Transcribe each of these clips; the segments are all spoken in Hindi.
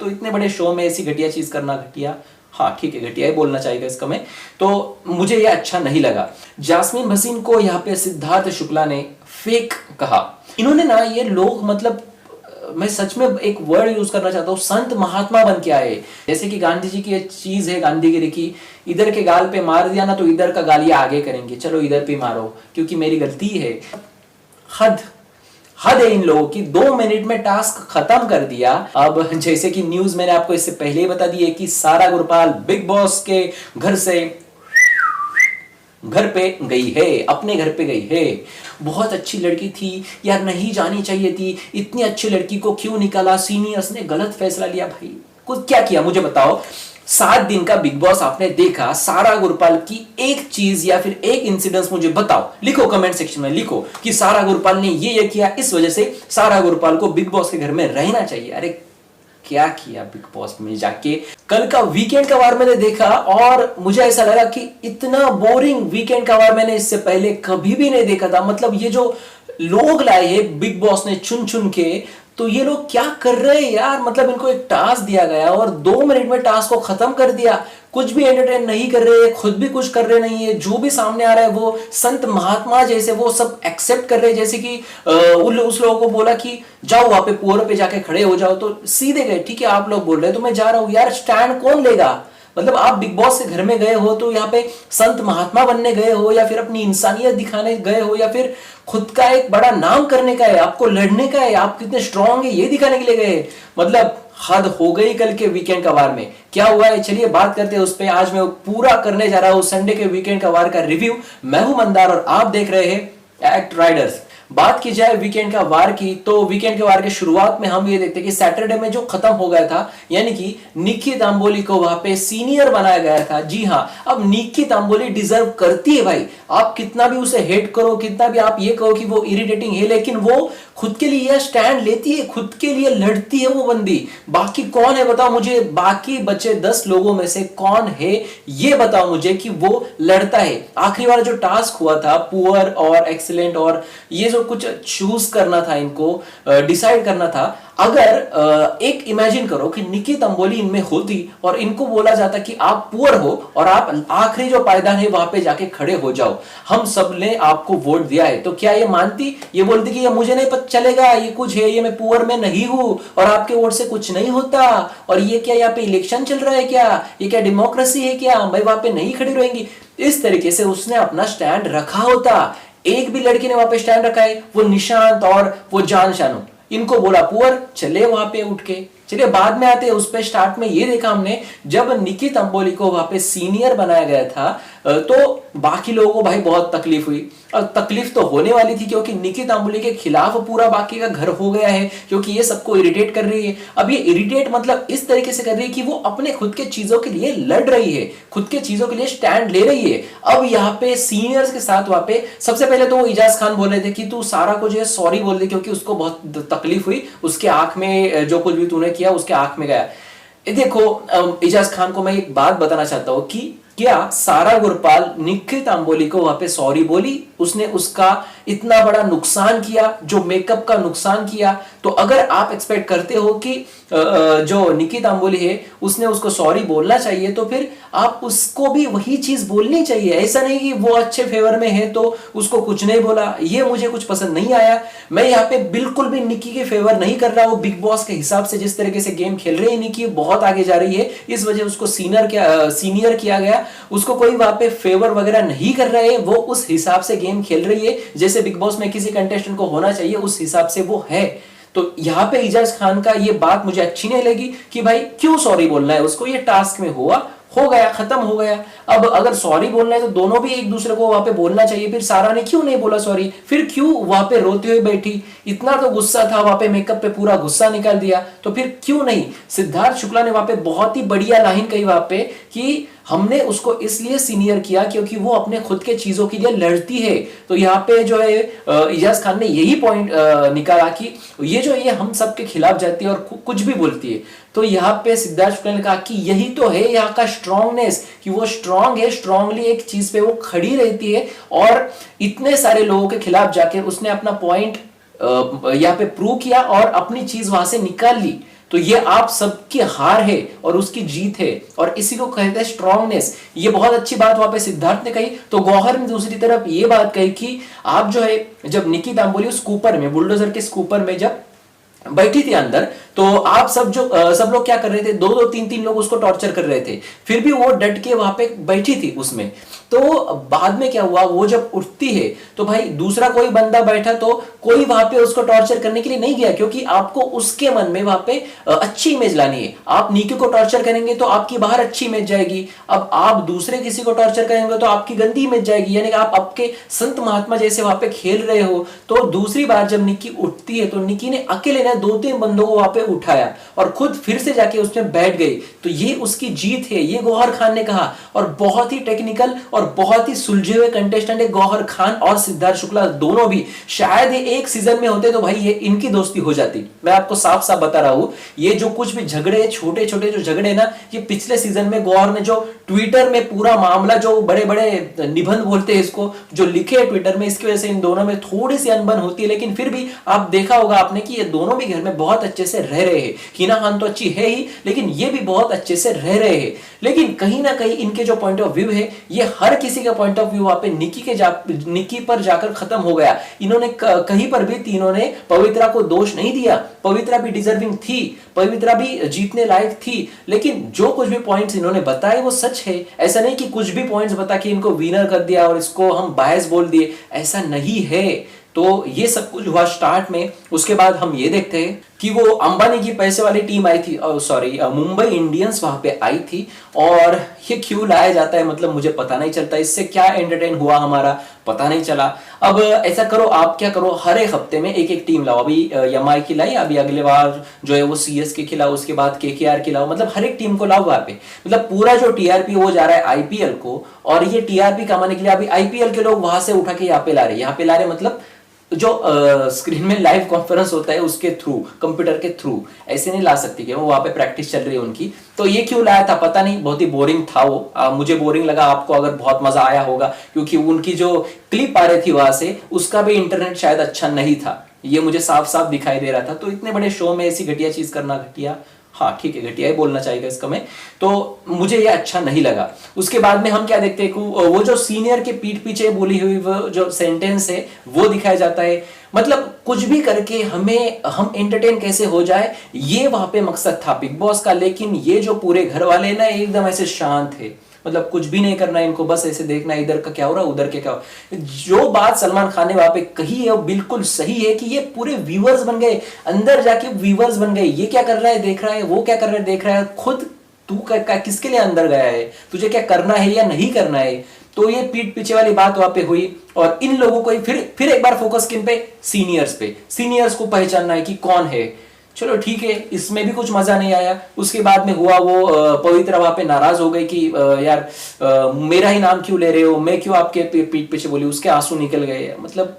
तो इतने बड़े शो में ऐसी घटिया चीज करना घटिया, हाँ ठीक है घटिया ही बोलना चाहिए इसका मैं, तो मुझे ये अच्छा नहीं लगा। जास्मीन भसीन को यहाँ पे सिद्धार्थ शुक्ला ने फेक कहा। इन्होंने ना ये लोग मतलब मैं सच में एक वर्ड यूज करना चाहता हूँ, संत महात्मा बन के आए। जैसे कि गांधी जी की एक चीज है गांधीगिरी की, इधर के गाल पे मार दिया ना तो इधर का गालियां आगे करेंगे, चलो इधर पे मारो क्योंकि मेरी गलती है। हद हद है इन लोगों की, 2 मिनट में टास्क खत्म कर दिया। अब जैसे कि न्यूज मैंने आपको इससे पहले ही बता दी है कि सारा गुरपाल बिग बॉस के घर से घर पे गई है, अपने घर पे गई है। बहुत अच्छी लड़की थी यार, नहीं जानी चाहिए थी, इतनी अच्छी लड़की को क्यों निकाला, सीनियर्स ने गलत फैसला लिया। भाई कुछ क्या किया मुझे बताओ। 7 दिन का बिग बॉस आपने देखा, सारा गुरपाल की एक चीज या फिर एक इंसिडेंस मुझे बताओ, लिखो कमेंट सेक्शन में, लिखो कि सारा गुरपाल ने ये किया, इस वजह से सारा गुरपाल को बिग बॉस के घर में रहना चाहिए। अरे क्या किया बिग बॉस में जाके। कल का वीकेंड का वार मैंने देखा और मुझे ऐसा लगा कि इतना बोरिंग वीकेंड का वार मैंने इससे पहले कभी भी नहीं देखा था। मतलब ये जो लोग लाए हैं बिग बॉस ने चुन चुन के, तो ये लोग क्या कर रहे हैं यार। मतलब इनको एक टास्क दिया गया और 2 मिनट में टास्क को खत्म कर दिया। कुछ भी एंटरटेन नहीं कर रहे, खुद भी कुछ कर रहे नहीं है, जो भी सामने आ रहा है वो संत महात्मा जैसे वो सब एक्सेप्ट कर रहे हैं। जैसे कि उस लोगों को बोला कि जाओ वहां पे पुअर पे जाके खड़े हो जाओ, तो सीधे गए, ठीक है आप लोग बोल रहे हैं तो मैं जा रहा हूं। यार स्टैंड कौन लेगा। मतलब आप बिग बॉस के घर में गए हो तो यहाँ पे संत महात्मा बनने गए हो या फिर अपनी इंसानियत दिखाने गए हो या फिर खुद का एक बड़ा नाम करने का है, आपको लड़ने का है, आप कितने स्ट्रांग है ये दिखाने के लिए गए। मतलब हद हो गई कल के वीकेंड का वार में क्या हुआ है, चलिए बात करते हैं उस पे। आज मैं पूरा करने जा रहा हूं संडे के वीकेंड का वार का रिव्यू। मैं हूं मंदार और आप देख रहे हैं एक्ट राइडर्स। बात की जाए वीकेंड का वार की, तो वीकेंड के वार के शुरुआत में हम ये देखते हैं कि सैटरडे में जो खत्म हो गया था, यानी कि निक्की तांबोली को वहां पे सीनियर बनाया गया था। जी हां, अब निक्की तांबोली डिजर्व करती है भाई। आप कितना भी उसे हेट करो, कितना भी आप ये कहो कि वो इरिटेटिंग है, लेकिन वो खुद के लिए स्टैंड लेती है, खुद के लिए लड़ती है वो बंदी। बाकी कौन है बताओ मुझे, बाकी बचे 10 लोगों में से कौन है ये बताओ मुझे कि वो लड़ता है। आखिरी वाला जो टास्क हुआ था पुअर और एक्सीलेंट और ये जो कुछ चूज करना था, इनको डिसाइड करना था। अगर एक इमेजिन करो कि निक्की तंबोली इनमें होती और इनको बोला जाता कि आप पुअर हो और आप आखिरी जो पायदान है वहां पे जाके खड़े हो जाओ, हम सब ने आपको वोट दिया है, तो क्या ये मानती? ये बोलती कि ये मुझे नहीं पता चलेगा, ये कुछ है, ये मैं पुअर में नहीं हूं और आपके वोट से कुछ नहीं होता, और ये क्या यहाँ पे इलेक्शन चल रहा है क्या, ये क्या डेमोक्रेसी है क्या, मैं वहां पे नहीं खड़ी रहेंगी। इस तरीके से उसने अपना स्टैंड रखा होता। एक भी लड़की ने वहां पे स्टैंड रखा है, वो निशांत और वो जान शानू, इनको बोला पुअर, चले वहां पे उठ के। चलिए बाद में आते हैं उस पे। स्टार्ट में ये देखा हमने जब निक्की तंबोली को वहां पे सीनियर बनाया गया था तो बाकी लोगों को भाई बहुत तकलीफ हुई, और तकलीफ तो होने वाली थी क्योंकि निक्की तंबोली के खिलाफ पूरा बाकी का घर हो गया है, क्योंकि ये सबको इरिटेट कर रही है। अब ये इरिटेट मतलब इस तरीके से कर रही है कि वो अपने खुद के चीजों के लिए लड़ रही है, खुद के चीजों के लिए स्टैंड ले रही है। अब यहाँ पे सीनियर्स के साथ वहां पे सबसे पहले तो वो इजाज खान बोल रहे थे कि तू सारा को जो है सॉरी बोल दे, क्योंकि उसको बहुत तकलीफ हुई, उसके आंख में जो कुछ भी तूने किया उसके आंख में गया। देखो इजाज खान को मैं एक बात बताना चाहता हूं कि क्या सारा गुरपाल निक्की तांबोली को वहां पे सॉरी बोली? उसने उसका इतना बड़ा नुकसान किया, जो मेकअप का नुकसान किया, तो अगर आप एक्सपेक्ट करते हो कि जो निक्की तांबोली है उसने उसको सॉरी बोलना चाहिए, तो फिर आप उसको भी वही चीज बोलनी चाहिए। ऐसा नहीं कि वो अच्छे फेवर में है तो उसको कुछ नहीं बोला। ये मुझे कुछ पसंद नहीं आया। मैं यहाँ पे बिल्कुल भी निक्की के फेवर नहीं कर रहा हूँ। बिग बॉस के हिसाब से जिस तरीके से गेम खेल रही है निक्की, बहुत आगे जा रही है, इस वजह उसको सीनियर किया गया। उसको कोई वहां पे फेवर वगैरह नहीं कर रहे हैं, वो उस हिसाब से गेम खेल रही है जैसे बिग बॉस में किसी कंटेस्टेंट को होना चाहिए, उस हिसाब से वो है। तो यहां पे इजाज खान का ये बात मुझे अच्छी नहीं लगी कि भाई क्यों सॉरी बोलना है उसको, ये टास्क में हुआ, हो गया, खत्म हो गया। अब अगर सॉरी बोलना है तो दोनों भी एक दूसरे को वहां पे बोलना चाहिए। फिर सारा ने क्यों नहीं बोला सॉरी, फिर क्यों वहां पे रोते हुए बैठी? इतना तो गुस्सा था, वहां पे मेकअप पे पूरा गुस्सा निकाल दिया, तो फिर क्यों नहीं? सिद्धार्थ शुक्ला ने वहां पे बहुत ही बढ़िया लाइन कही वहां पे कि हमने उसको इसलिए सीनियर किया क्योंकि वो अपने खुद के चीजों के लिए लड़ती है। तो यहाँ पे जो है इजाज खान ने यही पॉइंट निकाला कि ये जो ये हम सबके खिलाफ जाती है और कुछ भी बोलती है। तो यहाँ पे सिद्धार्थ शुक्ला ने कहा कि यही तो है यहाँ का स्ट्रांगनेस, कि वो स्ट्रांग है, स्ट्रांगली एक चीज पे वो खड़ी रहती है और इतने सारे लोगों के खिलाफ जाकर उसने अपना पॉइंट यहाँ पे प्रूव किया और अपनी चीज वहां से निकाल ली। तो ये आप सबकी हार है और उसकी जीत है, और इसी को कहते हैं स्ट्रांगनेस। ये बहुत अच्छी बात वहां पे सिद्धार्थ ने कही। तो गौहर ने दूसरी तरफ ये बात कही कि आप जो है, जब निकी दाम्बोली उस कूपर में, बुलडोजर के स्कूपर में जब बैठी थी अंदर, तो आप सब लोग क्या कर रहे थे, दो दो तीन तीन लोग उसको टॉर्चर कर रहे थे, फिर भी वो डट के वहां पे बैठी थी उसमें। तो बाद में क्या हुआ, वो जब उठती है तो भाई दूसरा कोई बंदा बैठा तो कोई वहां पे उसको टॉर्चर करने के लिए नहीं गया, क्योंकि आपको उसके मन में वहां पे अच्छी इमेज लानी है। आप नीकी को टॉर्चर करेंगे तो आपकी बाहर अच्छी इमेज जाएगी, अब आप दूसरे किसी को टॉर्चर करेंगे तो आपकी गंदी इमेज जाएगी, यानी कि आप आपके संत महात्मा जैसे वहां पे खेल रहे हो। तो दूसरी बार जब निकी उठती है तो निकी ने अकेले ने दो तीन बंदों को वहां पे उठाया और खुद फिर से जाके उसमें बैठ गई। तो ये उसकी जीत है, ये गौहर खान ने कहा। और बहुत ही टेक्निकल और बहुत ही सुलझे हुए कंटेस्टेंट है गौहर खान और सिद्धार्थ शुक्ला दोनों भी। शायद ये एक सीजन में होते तो भाई ये इनकी दोस्ती हो जाती। मैं आपको साफ साफ बता रहा हूं, ये जो कुछ भी झगड़े, छोटे छोटे जो झगड़े ना, ये पिछले सीजन में गौहर ने जो ट्विटर में पूरा मामला, जो बड़े बड़े निबंध बोलते हैं इसको, जो लिखे ट्विटर में, इसकी वजह से इन दोनों में थोड़ी सी अनबन होती है। लेकिन फिर भी आप देखा होगा आपने कि ये दोनों भी घर में बहुत अच्छे से रह रहे हैं। हिना खान तो अच्छी है ही, लेकिन ये भी बहुत अच्छे से रह रहे हैं। लेकिन कहीं ना कहीं इनके जो पॉइंट ऑफ व्यू है, ये हर किसी का पॉइंट ऑफ व्यू वहां पे निकी पर जाकर खत्म हो गया। इन्होंने कहीं पर भी तीनों ने पवित्रा को दोष नहीं दिया। पवित्रा भी डिजर्विंग थी, पवित्रा भी जीतने लायक थी, लेकिन जो कुछ भी पॉइंट्स इन्होंने बताए वो सच है। ऐसा नहीं कि कुछ भी पॉइंट्स बता के इनको विनर कर दिया और इसको हम बायस बोल दिए, ऐसा नहीं है। तो ये सब कुछ हुआ स्टार्ट में। उसके बाद हम ये देखते हैं कि वो अंबानी की पैसे वाली टीम आई थी, सॉरी मुंबई इंडियंस वहां पे आई थी। और ये क्यों लाया जाता है, मतलब मुझे पता नहीं चलता, इससे क्या एंटरटेन हुआ हमारा पता नहीं चला। अब ऐसा करो, आप क्या करो, हर एक हफ्ते में एक एक टीम लाओ। अभी एमआई की लाई, अभी अगले बार जो है वो सीएसके की लाओ, उसके बाद केकेआर की लाओ, मतलब हर एक टीम को लाओ वहां पे। मतलब पूरा जो टीआरपी वो जा रहा है आईपीएल को, और ये टीआरपी कमाने के लिए अभी आईपीएल के लोग वहां से उठा के यहाँ पे ला रहे, मतलब जो स्क्रीन में लाइव कॉन्फ्रेंस होता है उसके थ्रू, कंप्यूटर के थ्रू, ऐसे नहीं ला सकती कि वो वहां पे प्रैक्टिस चल रही है उनकी। तो ये क्यों लाया था पता नहीं, बहुत ही बोरिंग था वो। मुझे बोरिंग लगा, आपको अगर बहुत मजा आया होगा, क्योंकि उनकी जो क्लिप आ रही थी वहां से, उसका भी इंटरनेट शायद अच्छा नहीं था, ये मुझे साफ साफ दिखाई दे रहा था। तो इतने बड़े शो में ऐसी घटिया चीज करना, घटिया, हाँ ठीक है घटिया ही बोलना चाहिए इसका मैं, तो मुझे ये अच्छा नहीं लगा। उसके बाद में हम क्या देखते हैं, वो जो सीनियर के पीठ पीछे बोली हुई वो जो सेंटेंस है वो दिखाया जाता है। मतलब कुछ भी करके हम एंटरटेन कैसे हो जाए, ये वहां पे मकसद था बिग बॉस का। लेकिन ये जो पूरे घर वाले ना एकदम ऐसे शांत है, मतलब कुछ भी नहीं करना है इनको, बस ऐसे देखना है इधर का क्या हो रहा है उधर के क्या हो। जो बात सलमान खान ने वहां पे कही है वो बिल्कुल सही है कि ये पूरे व्यूअर्स बन गए, अंदर जाके व्यूअर्स बन गए। ये क्या कर रहा है देख रहा है, वो क्या कर रहा है देख रहा है, खुद तू किसके लिए अंदर गया है, तुझे क्या करना है या नहीं करना है। तो ये पीठ पीछे वाली बात वहां पे हुई। और इन लोगों को फिर एक बार फोकस किन पे, सीनियर्स पे। सीनियर्स को पहचानना है कि कौन है। चलो ठीक है, इसमें भी कुछ मजा नहीं आया। उसके बाद में हुआ वो पवित्रा वहां पे नाराज हो गई कि यार मेरा ही नाम क्यों ले रहे हो, मैं क्यों आपके पीठ पीछे बोली, उसके आंसू निकल गए। मतलब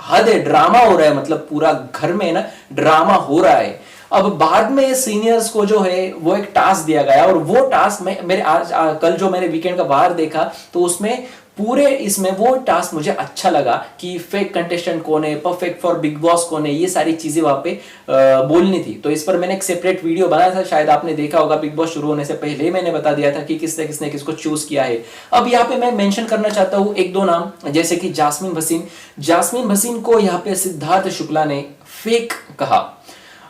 हद है, ड्रामा हो रहा है, मतलब पूरा घर में ना ड्रामा हो रहा है। अब बाद में सीनियर्स को जो है वो एक टास्क दिया गया, और वो टास्क मेरे कल जो मैंने वीकेंड का बाहर देखा तो उसमें पूरे इसमें वो टास्क मुझे अच्छा लगा कि फेक कंटेस्टेंट कौन है, परफेक्ट फॉर बिग बॉस कौन है, ये सारी चीजें वहां पे बोलनी थी। तो इस पर मैंने एक सेपरेट वीडियो बनाया था, शायद आपने देखा होगा। बिग बॉस शुरू होने से पहले मैंने बता दिया था कि किसने किसने किसको चूज किया है। अब यहाँ पे मैं मेंशन करना चाहता हूँ एक दो नाम, जैसे कि जास्मिन भसीन को यहाँ पे सिद्धार्थ शुक्ला ने फेक कहा।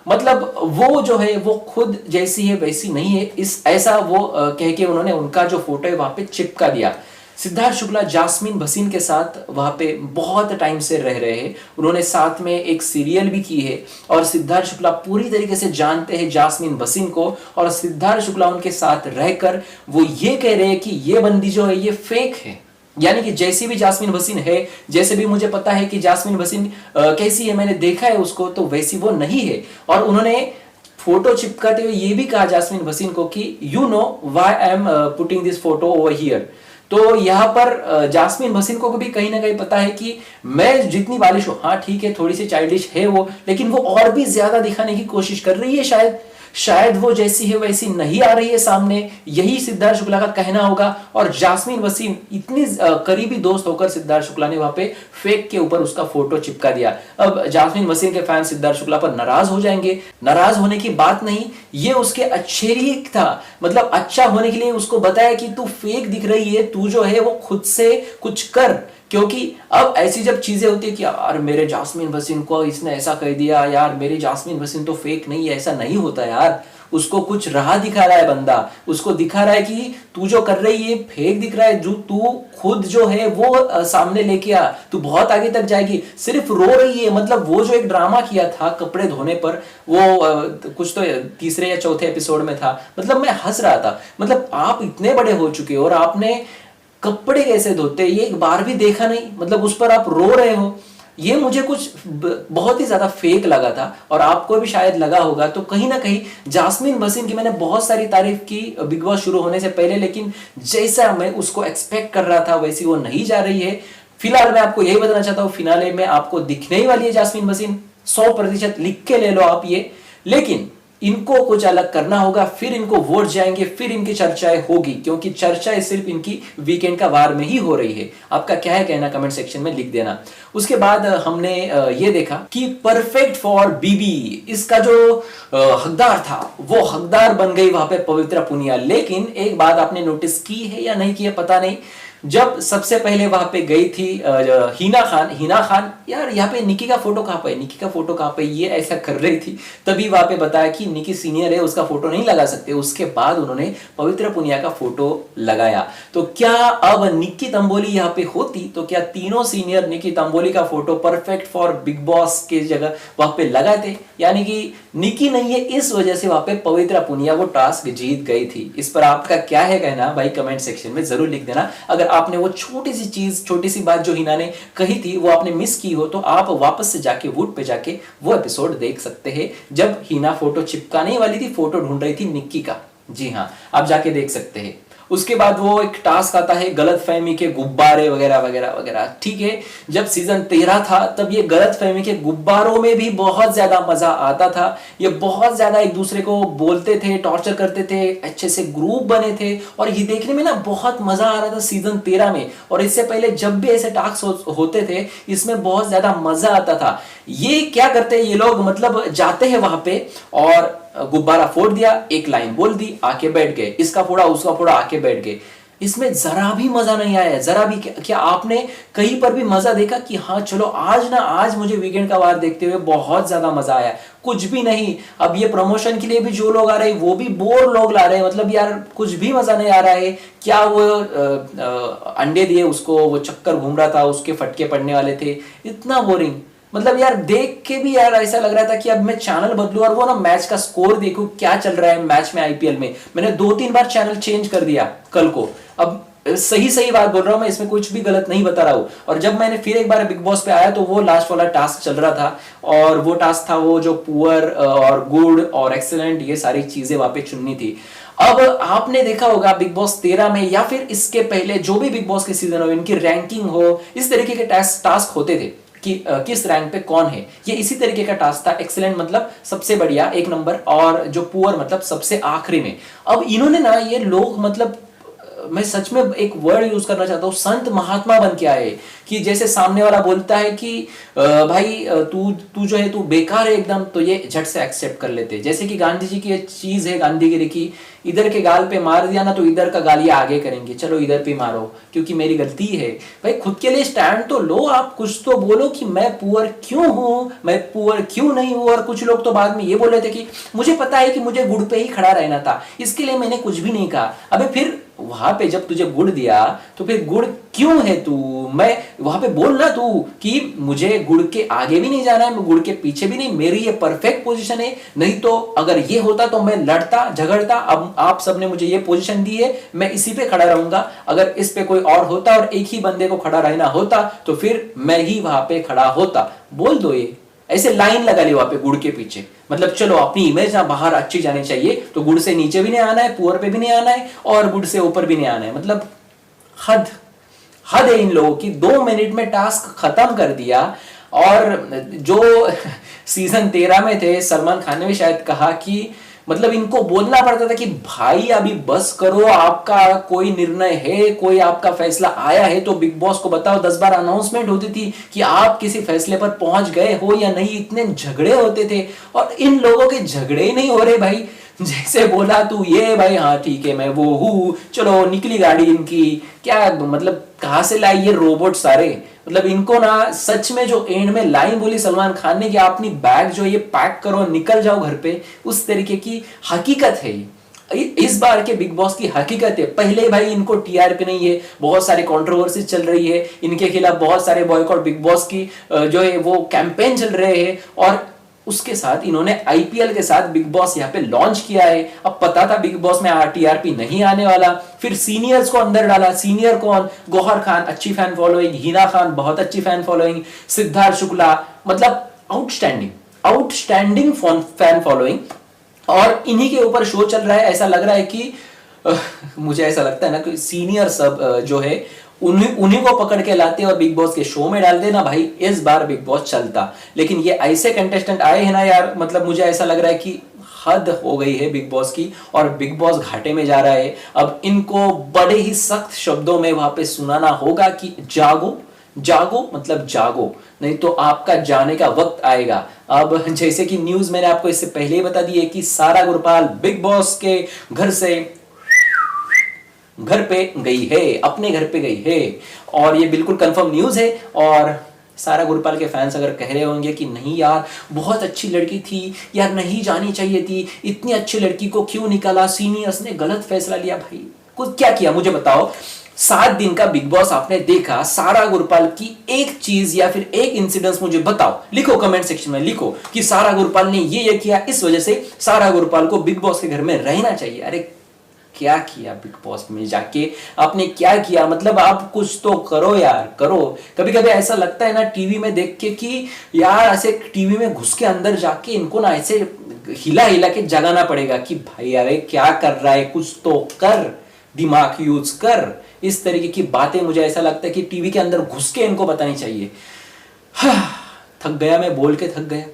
मतलब वो जो है वो खुद जैसी है वैसी नहीं है, ऐसा वो कह के उन्होंने उनका जो फोटो है वहां पे चिपका दिया। सिद्धार्थ शुक्ला जास्मिन भसीन के साथ वहां पे बहुत टाइम से रह रहे हैं, उन्होंने साथ में एक सीरियल भी की है, और सिद्धार्थ शुक्ला पूरी तरीके से जानते हैं जास्मिन भसीन को। और सिद्धार्थ शुक्ला उनके साथ रहकर वो ये कह रहे हैं कि ये बंदी जो है ये फेक है, यानी कि जैसी भी जास्मिन भसीन है, जैसे भी मुझे पता है कि जास्मिन भसीन कैसी है, मैंने देखा है उसको, तो वैसी वो नहीं है। और उन्होंने फोटो चिपकाते हुए ये भी कहा जास्मिन भसीन को कि you know why I am putting this photo over here. तो यहाँ पर जास्मिन भसीन को भी कहीं ना कहीं पता है कि मैं जितनी बालिश हूं, हाँ ठीक है थोड़ी सी चाइल्डिश है वो, लेकिन वो और भी ज्यादा दिखाने की कोशिश कर रही है शायद। शायद वो जैसी है वैसी नहीं आ रही है सामने, यही सिद्धार्थ शुक्ला का कहना होगा। और जास्मीन वसीम इतनी करीबी दोस्त होकर सिद्धार्थ शुक्ला ने वहां पे फेक के ऊपर उसका फोटो चिपका दिया। अब जास्मीन वसीम के फैन सिद्धार्थ शुक्ला पर नाराज हो जाएंगे। नाराज होने की बात नहीं, ये उसके अच्छे लिए था, मतलब अच्छा होने के लिए उसको बताया कि तू फेक दिख रही है, तू जो है वो खुद से कुछ कर। क्योंकि अब ऐसी जब चीजें होती है कि यार मेरे जास्मीन वसीम को इसने ऐसा कह दिया, यार मेरी जास्मीन वसीम तो फेक नहीं है, ऐसा नहीं होता यार। उसको कुछ राह दिखा रहा है बंदा, उसको दिखा रहा है कि तू जो कर रही है फेक दिख रहा है, जो तू खुद जो है वो सामने लेके आ, तू बहुत आगे तक जाएगी। सिर्फ रो रही है, मतलब वो जो एक ड्रामा किया था कपड़े धोने पर, वो कुछ तो तीसरे या चौथे एपिसोड में था, मतलब मैं हंस रहा था। मतलब आप इतने बड़े हो चुके हो और आपने कपड़े कैसे धोते ये एक बार भी देखा नहीं, मतलब उस पर आप रो रहे हो। ये मुझे कुछ बहुत ही ज्यादा फेक लगा था और आपको भी शायद लगा होगा। तो कहीं ना कहीं जास्मीन वसीम की मैंने बहुत सारी तारीफ की बिग बॉस शुरू होने से पहले, लेकिन जैसा मैं उसको एक्सपेक्ट कर रहा था वैसी वो नहीं जा रही है। फिलहाल मैं आपको यही बताना चाहता हूं, फिनाले में आपको दिखने ही वाली है जास्मीन वसीम, 100% लिख के ले लो आप ये। लेकिन इनको कुछ अलग करना होगा, फिर इनको वोट जाएंगे, फिर इनकी चर्चाएं होगी, क्योंकि चर्चाएं सिर्फ इनकी वीकेंड का वार में ही हो रही है। आपका क्या है कहना कमेंट सेक्शन में लिख देना। उसके बाद हमने ये देखा कि परफेक्ट फॉर बीबी, इसका जो हकदार था वो हकदार बन गई वहां पे पवित्रा पुनिया। लेकिन एक बात आपने नोटिस की है या नहीं की है पता नहीं, जब सबसे पहले वहां पे गई थी हिना खान, यार यहाँ पे निकी का फोटो कहां पे, निकी का फोटो कहां पे, ये ऐसा कर रही थी, तभी वहां पे बताया कि निकी सीनियर है उसका फोटो नहीं लगा सकते। उसके बाद उन्होंने पवित्र पुनिया का फोटो लगाया। तो क्या अब निकी तंबोली यहाँ पे होती तो क्या तीनों सीनियर निकी तंबोली का photo perfect for big boss के जगह वहां पे लगाते? यानी कि निकी नहीं है इस वजह से वहां पे पवित्र पुनिया वो टास्क जीत गई थी। इस पर आपका क्या है कहना भाई कमेंट सेक्शन में जरूर लिख देना। अगर आपने वो छोटी सी चीज, छोटी सी बात जो हिना ने कही थी वो आपने मिस की हो तो आप वापस से जाके वुड पे जाके वो एपिसोड देख सकते हैं, जब हिना फोटो चिपकाने वाली थी, फोटो ढूंढ रही थी निक्की का। जी हाँ, आप जाके देख सकते हैं। उसके बाद वो एक टास्क आता है गलतफहमी के गुब्बारे वगैरह वगैरह वगैरह। ठीक है, जब सीजन 13 था तब ये गलतफहमी के गुब्बारों में भी बहुत ज्यादा मजा आता था। ये बहुत ज्यादा एक दूसरे को बोलते थे, टॉर्चर करते थे, अच्छे से ग्रुप बने थे और ये देखने में ना बहुत मजा आ रहा था सीजन 13 में। और इससे पहले जब भी ऐसे टास्क होते थे इसमें बहुत ज्यादा मजा आता था। ये क्या करते हैं ये लोग, मतलब जाते हैं वहां पे और गुब्बारा फोड़ दिया, एक लाइन बोल दी, आके बैठ गए, इसका फोड़ा उसका फोड़ा, आके बैठ गए। इसमें जरा भी मजा नहीं आया, जरा भी। क्या आपने कहीं पर भी मजा देखा कि हाँ चलो आज मुझे वीकेंड का वार देखते हुए बहुत ज्यादा मजा आया? कुछ भी नहीं। अब ये प्रमोशन के लिए भी जो लोग आ रहे हैं वो भी बोर लोग ला रहे हैं, मतलब यार कुछ भी मजा नहीं आ रहा है। क्या वो अंडे दिए उसको, वो चक्कर घूम रहा था, उसके फटके पड़ने वाले थे, इतना बोरिंग। मतलब यार देख के भी यार ऐसा लग रहा था कि अब मैं चैनल बदलूं और वो ना मैच का स्कोर देखूं क्या चल रहा है मैच में, आईपीएल में। मैंने 2-3 बार चैनल चेंज कर दिया कल को। अब सही बात बोल रहा हूं मैं, इसमें कुछ भी गलत नहीं बता रहा हूं। और जब मैंने फिर एक बार बिग बॉस पे आया तो वो लास्ट वाला टास्क चल रहा था और वो टास्क था वो जो पुअर और गुड और एक्सीलेंट, ये सारी चीजें वहां पे चुननी थी। अब आपने देखा होगा बिग बॉस 13 में या फिर इसके पहले जो भी बिग बॉस के सीजन हो, इनकी रैंकिंग हो, इस तरीके के टास्क होते थे कि किस रैंक पे कौन है। ये इसी तरीके का टास्क था। एक्सीलेंट मतलब सबसे बढ़िया, 1 नंबर, और जो पुअर मतलब सबसे आखिरी में। अब इन्होंने ना ये लोग, मतलब मैं सच में एक वर्ड यूज करना चाहता हूँ, संत महात्मा बन के आए। कि जैसे सामने वाला बोलता है कि भाई तू जो है तू बेकार है एकदम, तो ये झट से एक्सेप्ट कर लेते। जैसे कि गांधी जी की एक चीज है गांधीगिरी की, इधर के गाल पे मार दिया ना तो इधर का गालियां आगे करेंगे, चलो इधर पे मारो क्योंकि मेरी गलती है। भाई खुद के लिए स्टैंड तो लो, आप कुछ तो बोलो कि मैं पुअर क्यों हूं, मैं पुअर क्यों नहीं हूं। और कुछ लोग तो बाद में ये बोल रहे थे कि मुझे पता है कि मुझे गुड़ पे ही खड़ा रहना था, इसके लिए मैंने कुछ भी नहीं कहा। अबे फिर वहां पे जब तुझे गुड़ दिया तो फिर गुड़ क्यों है तू? मैं वहां पे बोल ना तू कि मुझे गुड़ के आगे भी नहीं जाना है, मैं गुड़ के पीछे भी नहीं, मेरी ये परफेक्ट पोजीशन है। नहीं तो अगर ये होता तो मैं लड़ता झगड़ता। अब आप सबने मुझे ये पोजीशन दी है, मैं इसी पे खड़ा रहूंगा। अगर इस पे कोई और होता और एक ही बंदे को खड़ा रहना होता तो फिर मैं ही वहां पे खड़ा होता। बोल दो ये, ऐसे लाइन लगा ली वहां पे गुड़ के पीछे। मतलब चलो अपनी इमेज ना बाहर अच्छी जानी चाहिए, तो गुड़ से नीचे भी नहीं आना है, पुअर पे भी नहीं आना है और गुड़ से ऊपर भी नहीं आना है। मतलब हद है इन लोगों की। 2 मिनट में टास्क खत्म कर दिया। और जो सीजन 13 में थे, सलमान खान ने भी शायद कहा कि मतलब इनको बोलना पड़ता था कि भाई अभी बस करो, आपका कोई निर्णय है, कोई आपका फैसला आया है तो बिग बॉस को बताओ। 10 बार अनाउंसमेंट होती थी कि आप किसी फैसले पर पहुंच गए हो या नहीं। इतने झगड़े होते थे और इन लोगों के झगड़े ही नहीं हो रहे भाई। जैसे बोला तू ये भाई, हाँ ठीक है मैं वो हूँ, चलो निकली गाड़ी इनकी। क्या मतलब कहां से लाई ये रोबोट सारे। मतलब इनको ना सच में जो एंड में लाइन बोली सलमान खान ने कि अपनी बैग जो ये पैक करो निकल जाओ घर पे, उस तरीके की हकीकत है इस बार के बिग बॉस की हकीकत है। पहले भाई इनको टीआरपी नहीं है, बहुत सारी कंट्रोवर्सी चल रही है, इनके खिलाफ बहुत सारे बॉयकॉट बिग बॉस की जो है वो कैंपेन चल रहे हैं। और उसके साथ इन्होंने आईपीएल के साथ बिग बॉस यहाँ पे लॉन्च किया है। अब पता था बिग बॉस में टीआरपी नहीं आने वाला, फिर सीनियर्स को अंदर डाला। सीनियर कौन? गौहर खान अच्छी फैन फॉलोइंग, हिना खान बहुत अच्छी फैन फॉलोइंग, सिद्धार्थ शुक्ला मतलब आउटस्टैंडिंग फैन फॉलोइंग। और इन्हीं के ऊपर शो चल रहा है। ऐसा लग रहा है कि मुझे ऐसा लगता है ना कि सीनियर सब जो है उन्हीं को पकड़ के लाते और बिग बॉस के शो में डालते ना भाई, इस बार बिग बॉस चलता। लेकिन ये ऐसे कंटेस्टेंट आए हैं ना यार, मतलब मुझे ऐसा लग रहा है कि हद हो गई है बिग बॉस की और बिग बॉस घाटे में जा रहा है। अब इनको बड़े ही सख्त शब्दों में वहां पे सुनाना होगा कि जागो जागो, मतलब जागो, नहीं तो आपका जाने का वक्त आएगा। अब जैसे कि न्यूज मैंने आपको इससे पहले ही बता दी है कि सारा गुरपाल बिग बॉस के घर से घर पे गई है, अपने घर पे गई है और ये बिल्कुल कंफर्म न्यूज है। और सारा गुरपाल के फैंस अगर कह रहे होंगे कि नहीं यार बहुत अच्छी लड़की थी यार, नहीं जानी चाहिए थी, इतनी अच्छी लड़की को क्यों निकाला, सीनियर्स ने गलत फैसला लिया। भाई कुछ क्या किया मुझे बताओ। 7 दिन का बिग बॉस आपने देखा, सारा गुरपाल की एक चीज या फिर एक इंसिडेंस मुझे बताओ। लिखो कमेंट सेक्शन में, लिखो कि सारा गुरपाल ने ये किया, इस वजह से सारा गुरपाल को बिग बॉस के घर में रहना चाहिए। अरे क्या किया बिग बॉस में जाके आपने, क्या किया? मतलब आप कुछ तो करो यार, करो। कभी कभी ऐसा लगता है ना टीवी में देख के कि यार ऐसे टीवी में घुस के अंदर जाके इनको ना ऐसे हिला हिला के जगाना पड़ेगा कि भाई अरे क्या कर रहा है, कुछ तो कर, दिमाग यूज कर। इस तरीके की बातें मुझे ऐसा लगता है कि टीवी के अंदर घुस के इनको बतानी चाहिए। थक गया मैं, बोल के थक गया।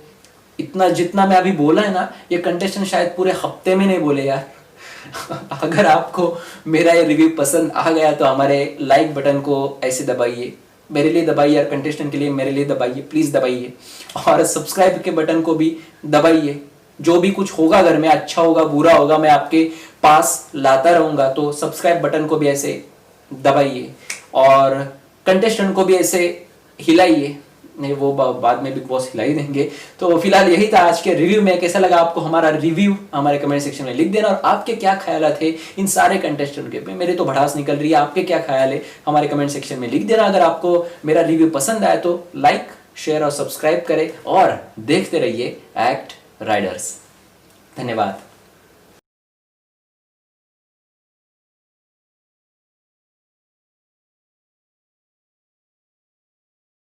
इतना जितना मैं अभी बोला है ना, ये कंटेस्टेंट शायद पूरे हफ्ते में नहीं बोले यार। अगर आपको मेरा ये रिव्यू पसंद आ गया तो हमारे लाइक बटन को ऐसे दबाइए, मेरे लिए दबाइए और कंटेस्टेंट के लिए मेरे लिए दबाइए, प्लीज दबाइए। और सब्सक्राइब के बटन को भी दबाइए। जो भी कुछ होगा घर में, अच्छा होगा बुरा होगा, मैं आपके पास लाता रहूंगा। तो सब्सक्राइब बटन को भी ऐसे दबाइए और कंटेस्टेंट को भी ऐसे हिलाइए। नहीं वो बाद में बिग बॉस हिला ही देंगे। तो फिलहाल यही था आज के रिव्यू में। कैसा लगा आपको हमारा रिव्यू, हमारे कमेंट सेक्शन में लिख देना। और आपके क्या ख्याल थे इन सारे कंटेस्टेंट के? मेरे तो भड़ास निकल रही है, आपके क्या ख्याल है हमारे कमेंट सेक्शन में लिख देना। अगर आपको मेरा रिव्यू पसंद आया तो लाइक शेयर और सब्सक्राइब करें और देखते रहिए एक्ट राइडर्स। धन्यवाद।